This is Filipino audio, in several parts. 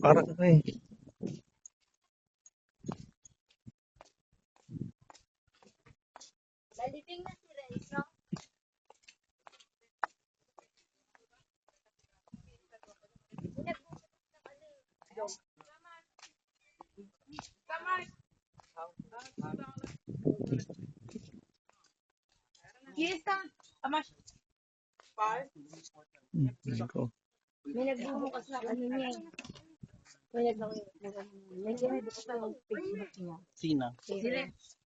Parang ano eh. Laliting na si Reyes, no? Yes, Amash. Ko. May nagbubukas na ano niya. May nagbubukas na ng Facebook niya. Sino?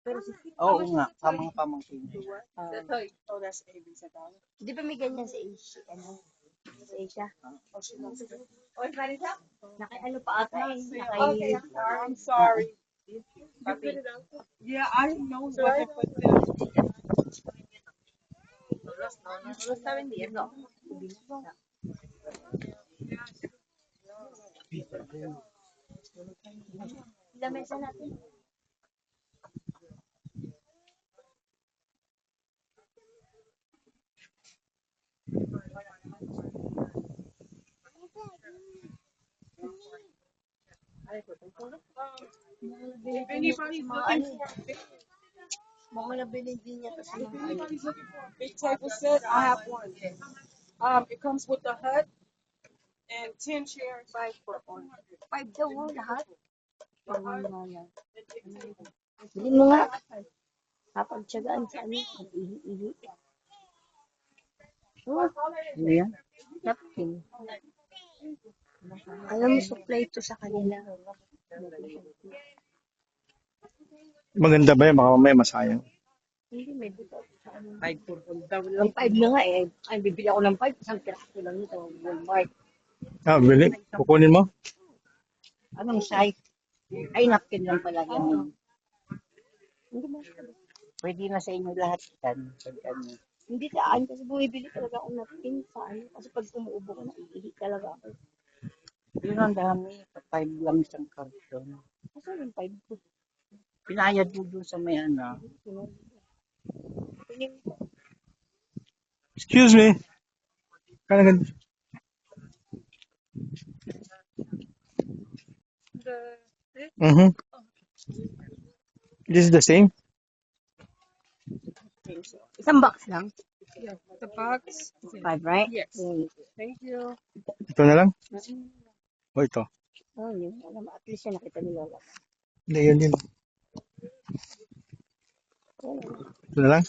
Pero si Oo nga, tamang pamangkin. Oh, that's AB sa tao. Di ba may ganyan sa Asia? Ano? Sa Asia? Oh, Marisa? Naki-ano pa ata eh. Okay, I'm sorry. Yeah, I didn't know what I put there. Lo está vendiendo. La mesa natin. If anybody's looking for a big, Mga nabili din niya kasi if ng anybody's looking for a big table set, I have one. It comes with a hut and 10 chairs. 5 daw ho lahat. Bili mo nga. Kapag-tsagaan sa ano. Ihi-ihi. Oh, Ano yan? napkin. Alam mo, supply ito sa kanila. Maganda ba yan? Baka mamaya masayang. Hindi, may buto. Sa ano. 5 for all daw Ang lang. 5 na nga eh. Ay, bibili ako ng 5. Isang piraso lang nito. Walmart. Bili. Kukunin mo? Anong size? Ay, napkin lang pala yan. Hindi mo. Pwede na sa inyo lahat yan. Pag ano. Hindi saan kasi bumibili talaga ako napkin sa ano. Kasi pag umuubo ko na, iihi talaga ako. Yun ang dami. 5 lang isang karton. Kasi yung 5 ko. Pinayad mo dun sa may ano. Excuse me. Kaya This is the same? Isang box lang. Yeah, the box. 5, right? Yes. Thank you. Ito na lang? O ito? Oh, yun. Alam, at least yan nakita ni Lola. Hindi, yun. Ito na lang?